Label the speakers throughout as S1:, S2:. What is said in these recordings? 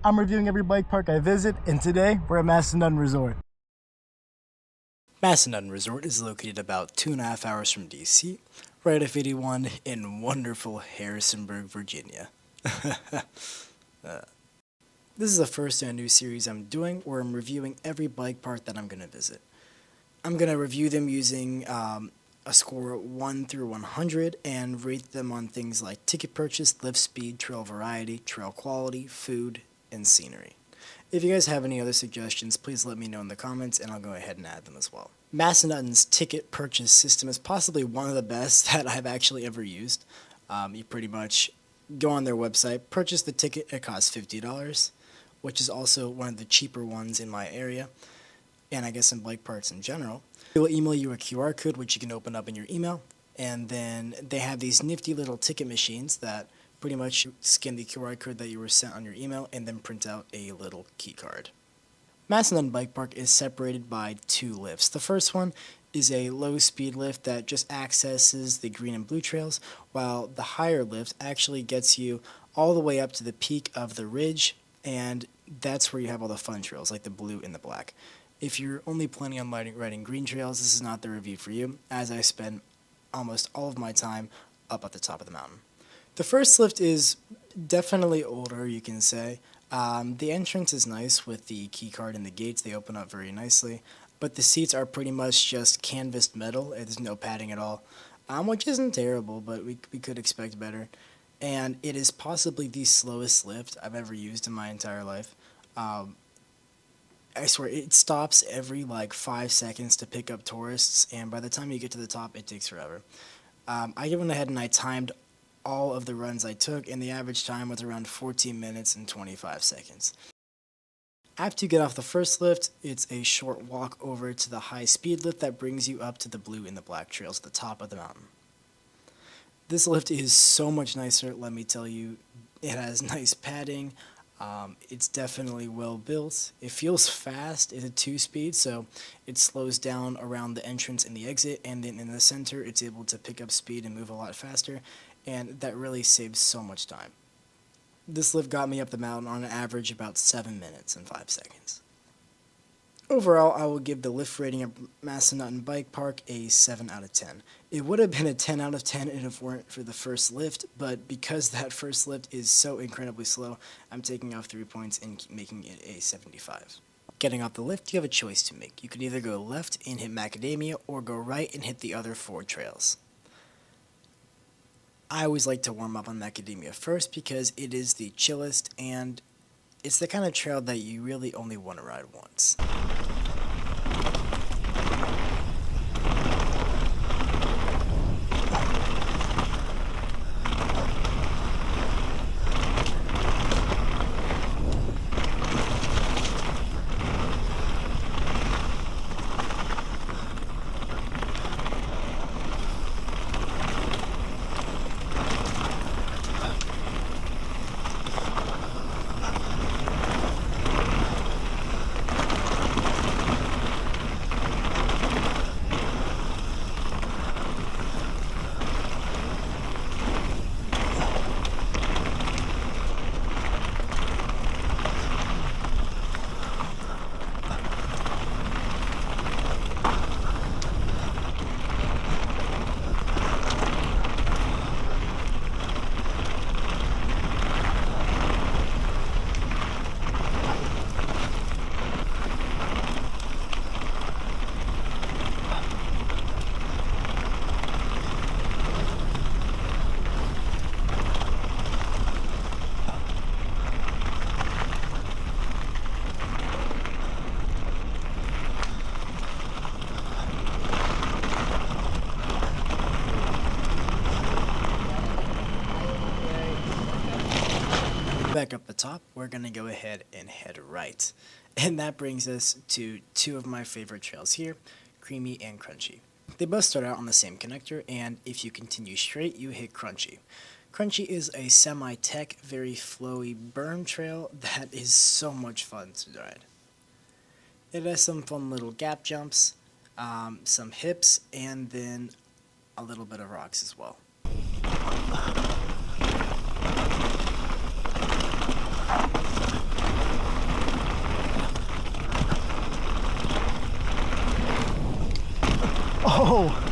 S1: I'm reviewing every bike park I visit, and today we're at Massanutten Resort. Massanutten Resort is located about 2.5 hours from DC, right off 81 in wonderful Harrisonburg, Virginia. This is the first in a new series I'm doing where I'm reviewing every bike park that I'm going to visit. I'm going to review them using a score 1 through 100 and rate them on things like ticket purchase, lift speed, trail variety, trail quality, food, and scenery. If you guys have any other suggestions, please let me know in the comments and I'll go ahead and add them as well. Massanutten's ticket purchase system is possibly one of the best that I've actually ever used. You pretty much go on their website, purchase the ticket, it costs $50, which is also one of the cheaper ones in my area, and I guess in bike parts in general. They will email you a QR code which you can open up in your email, and then they have these nifty little ticket machines that pretty much scan the QR code that you were sent on your email and then print out a little key card. Massanutten Bike Park is separated by two lifts. The first one is a low speed lift that just accesses the green and blue trails, while the higher lift actually gets you all the way up to the peak of the ridge, and that's where you have all the fun trails like the blue and the black. If you're only planning on riding green trails, this is not the review for you, as I spend almost all of my time up at the top of the mountain. The first lift is definitely older, you can say. The entrance is nice with the key card and the gates. They open up very nicely, but the seats are pretty much just canvased metal. There's no padding at all, which isn't terrible, but we could expect better. And it is possibly the slowest lift I've ever used in my entire life. I swear, it stops every like 5 seconds to pick up tourists, and by the time you get to the top, it takes forever. I went ahead and I timed all of the runs I took, and the average time was around 14 minutes and 25 seconds. After you get off the first lift, it's a short walk over to the high speed lift that brings you up to the blue and the black trails at the top of the mountain. This lift is so much nicer, let me tell you. It has nice padding. It's definitely well built. It feels fast. It's a 2-speed, so it slows down around the entrance and the exit, and then in the center it's able to pick up speed and move a lot faster, and that really saves so much time. This lift got me up the mountain on an average about 7 minutes and 5 seconds. Overall, I will give the lift rating of Massanutten Bike Park a 7 out of 10. It would have been a 10 out of 10 if it weren't for the first lift, but because that first lift is so incredibly slow, I'm taking off 3 points and making it a 75. Getting off the lift, you have a choice to make. You could either go left and hit Macadamia, or go right and hit the other 4 trails. I always like to warm up on Macadamia first because it is the chillest, and it's the kind of trail that you really only want to ride once. Back up the top, we're going to go ahead and head right. And that brings us to 2 of my favorite trails here, Creamy and Crunchy. They both start out on the same connector, and if you continue straight, you hit Crunchy. Crunchy is a semi-tech, very flowy berm trail that is so much fun to ride. It has some fun little gap jumps, some hips, and then a little bit of rocks as well. Oh!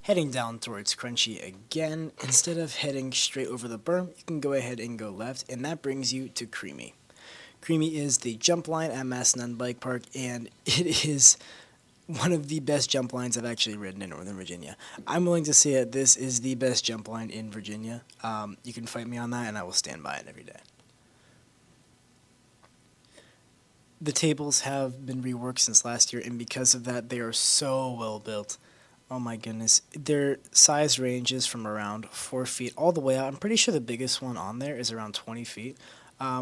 S1: Heading down towards Crunchy again, instead of heading straight over the berm, you can go ahead and go left, and that brings you to Creamy. Creamy is the jump line at Massanutten Bike Park, and it is one of the best jump lines I've actually ridden in Northern Virginia. I'm willing to say that this is the best jump line in Virginia. You can fight me on that, and I will stand by it every day. The tables have been reworked since last year, and because of that, they are so well built. Oh my goodness. Their size ranges from around 4 feet all the way out. I'm pretty sure the biggest one on there is around 20 feet,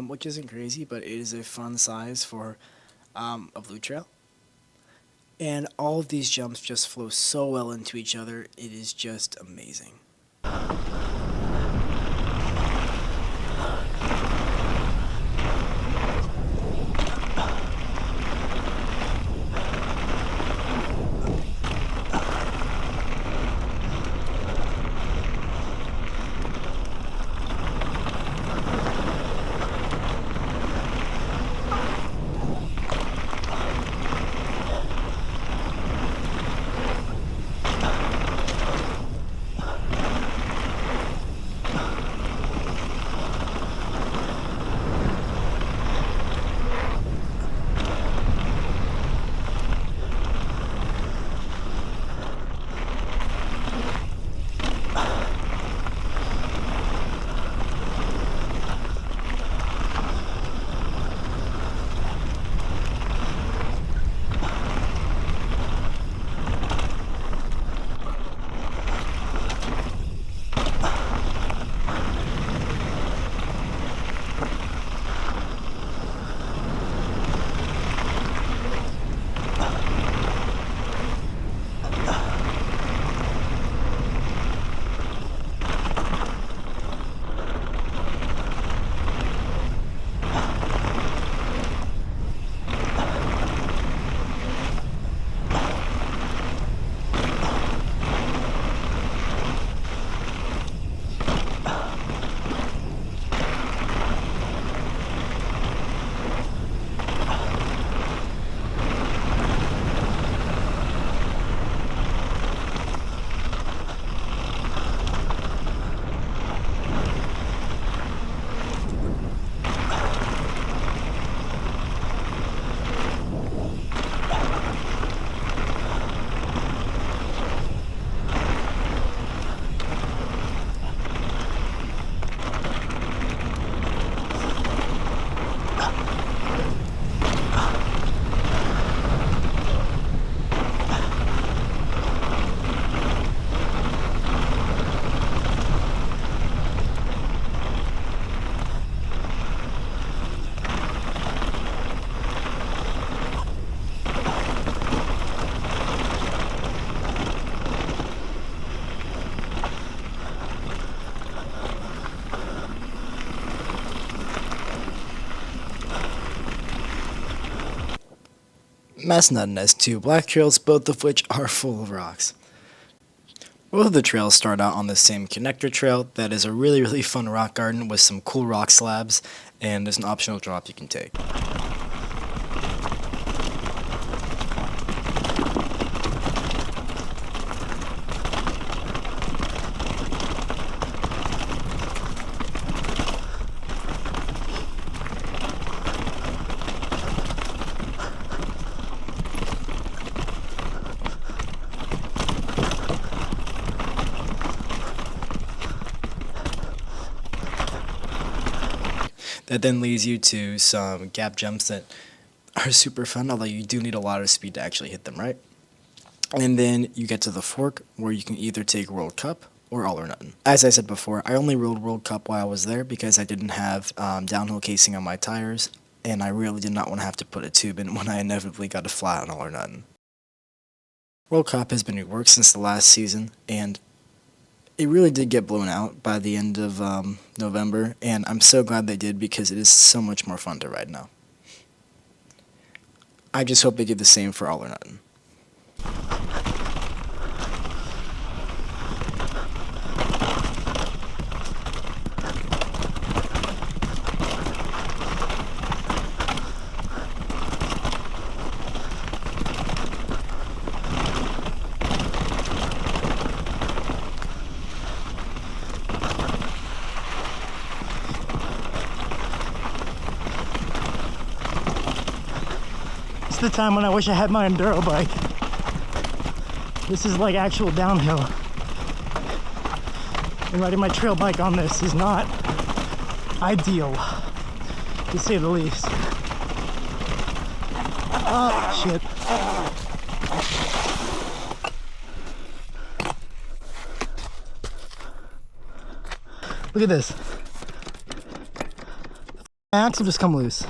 S1: which isn't crazy, but it is a fun size for a blue trail. And all of these jumps just flow so well into each other. It is just amazing. Massanutten has two black trails, both of which are full of rocks. Both of the trails start out on the same connector trail that is a really fun rock garden with some cool rock slabs, and there's an optional drop you can take. That then leads you to some gap jumps that are super fun, although you do need a lot of speed to actually hit them right. And then you get to the fork, where you can either take World Cup or All or Nothing. As I said before, I only rode World Cup while I was there because I didn't have downhill casing on my tires, and I really did not want to have to put a tube in when I inevitably got a flat on All or Nothing. World Cup has been reworked since the last season, and it really did get blown out by the end of November, and I'm so glad they did because it is so much more fun to ride now. I just hope they do the same for All or Nothing.
S2: It's the time when I wish I had my enduro bike. This is like actual downhill. And riding my trail bike on this is not ideal, to say the least. Oh, shit. Look at this. My axle just come loose.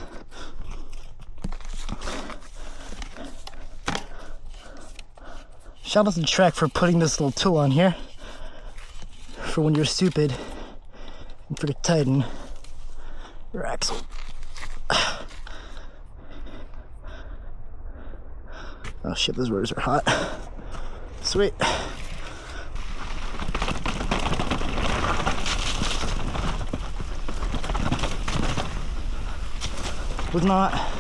S2: Shout out to Trek for putting this little tool on here for when you're stupid and forget to tighten your axle. Oh shit, those rotors are hot. Sweet. Was not.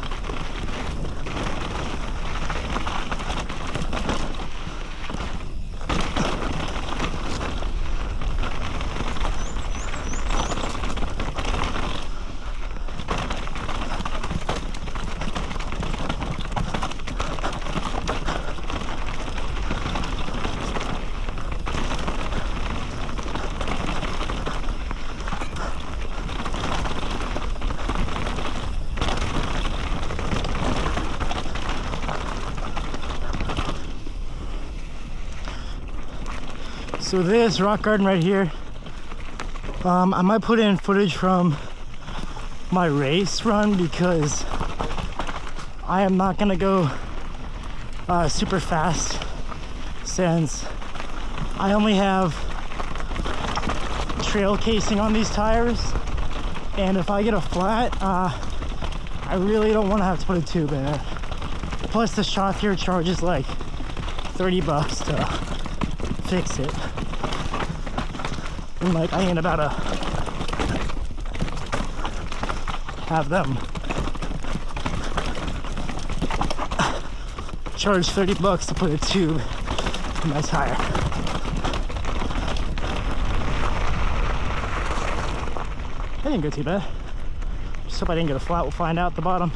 S2: So this rock garden right here, I might put in footage from my race run because I am not gonna go super fast since I only have trail casing on these tires, and if I get a flat, I really don't want to have to put a tube in it. Plus the shop here charges like $30 to fix it. And like I ain't about to have them charge $30 to put a tube in my tire. That didn't go too bad. Just hope I didn't get a flat. We'll find out at the bottom.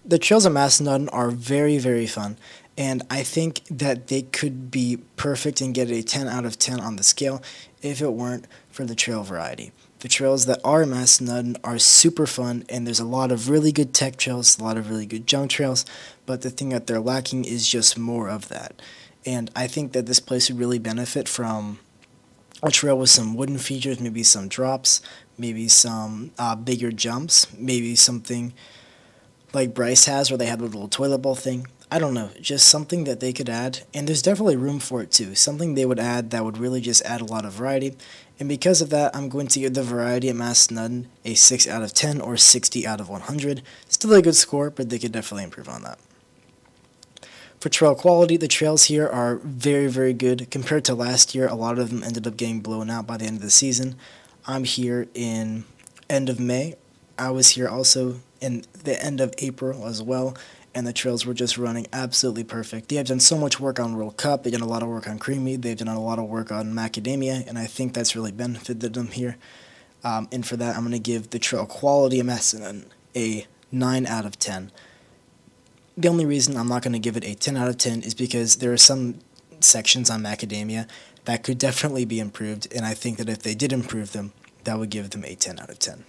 S1: The trails at Massanutten are very fun, and I think that they could be perfect and get a 10 out of 10 on the scale if it weren't for the trail variety. The trails that are Massanutten are super fun, and there's a lot of really good tech trails, a lot of really good junk trails, but the thing that they're lacking is just more of that. And I think that this place would really benefit from a trail with some wooden features, maybe some drops, maybe some bigger jumps, maybe something like Bryce has where they have a little toilet bowl thing. I don't know, just something that they could add, and there's definitely room for it too. Something they would add that would really just add a lot of variety, And because of that, I'm going to give the variety at Massanutten a 6 out of 10 or 60 out of 100. Still a good score, but they could definitely improve on that. For trail quality, the trails here are very, very good. Compared to last year, a lot of them ended up getting blown out by the end of the season. I'm here in end of May. I was here also in the end of April as well, and the trails were just running absolutely perfect. They have done so much work on World Cup, they've done a lot of work on Creamy, they've done a lot of work on Macadamia, and I think that's really benefited them here. And for that, I'm going to give the trail quality of Massanutten a 9 out of 10. The only reason I'm not going to give it a 10 out of 10 is because there are some sections on Macadamia that could definitely be improved, and I think that if they did improve them, that would give them a 10 out of 10.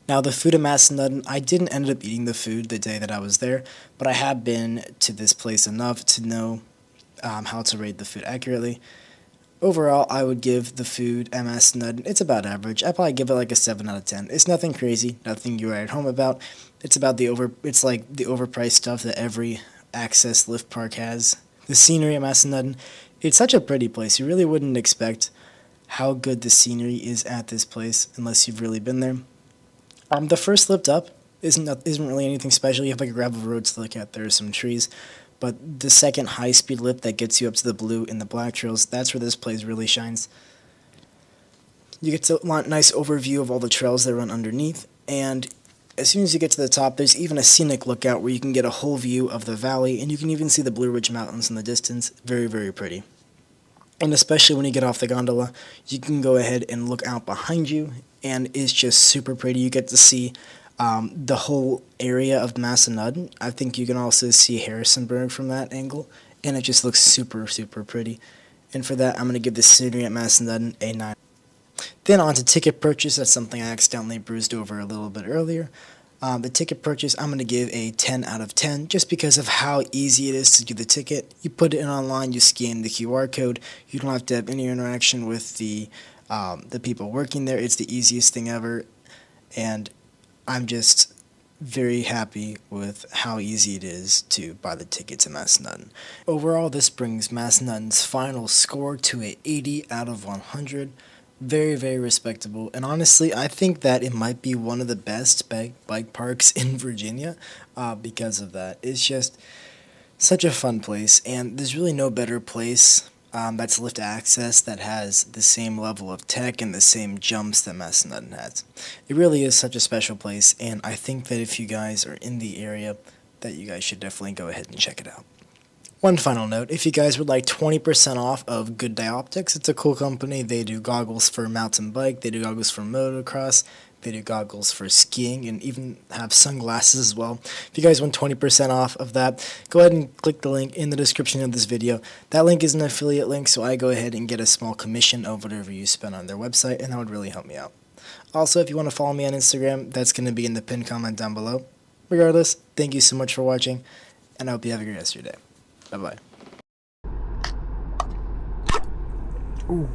S1: Now, the food at Massanutten, I didn't end up eating the food the day that I was there, but I have been to this place enough to know how to rate the food accurately. Overall, I would give the food at Massanutten, it's about average. I'd probably give it like a 7 out of 10. It's nothing crazy, nothing you write home about. It's like the overpriced stuff that every access lift park has. The scenery at Massanutten, it's such a pretty place. You really wouldn't expect how good the scenery is at this place unless you've really been there. The first lift up isn't really anything special. You have like a gravel road to look at. There are some trees. But the second high-speed lift that gets you up to the blue and the black trails, that's where this place really shines. You get a nice overview of all the trails that run underneath, and as soon as you get to the top, there's even a scenic lookout where you can get a whole view of the valley, and you can even see the Blue Ridge Mountains in the distance. Very, very pretty. And especially when you get off the gondola, you can go ahead and look out behind you, and it's just super pretty. You get to see the whole area of Massanutten. I think you can also see Harrisonburg from that angle, and it just looks super, super pretty. And for that, I'm going to give the scenery at Massanutten a 9. Then on to ticket purchase. That's something I accidentally bruised over a little bit earlier. The ticket purchase, I'm going to give a 10 out of 10 just because of how easy it is to do the ticket. You put it in online, you scan the QR code. You don't have to have any interaction with the people working there. It's the easiest thing ever, and I'm just very happy with how easy it is to buy the tickets in Massanutten. Overall, this brings Massanutten's final score to a 80 out of 100. Very, very respectable. And honestly, I think that it might be one of the best bike parks in Virginia because of that. It's just such a fun place, and there's really no better place that's lift access that has the same level of tech and the same jumps that Massanutten has. It really is such a special place, and I think that if you guys are in the area, that you guys should definitely go ahead and check it out. One final note, if you guys would like 20% off of Good Day Optics, it's a cool company. They do goggles for mountain bike, they do goggles for motocross, they do goggles for skiing, and even have sunglasses as well. If you guys want 20% off of that, go ahead and click the link in the description of this video. That link is an affiliate link, so I go ahead and get a small commission of whatever you spend on their website, and that would really help me out. Also, if you want to follow me on Instagram, that's going to be in the pinned comment down below. Regardless, thank you so much for watching, and I hope you have a great rest of your day. Bye-bye.
S2: Ooh.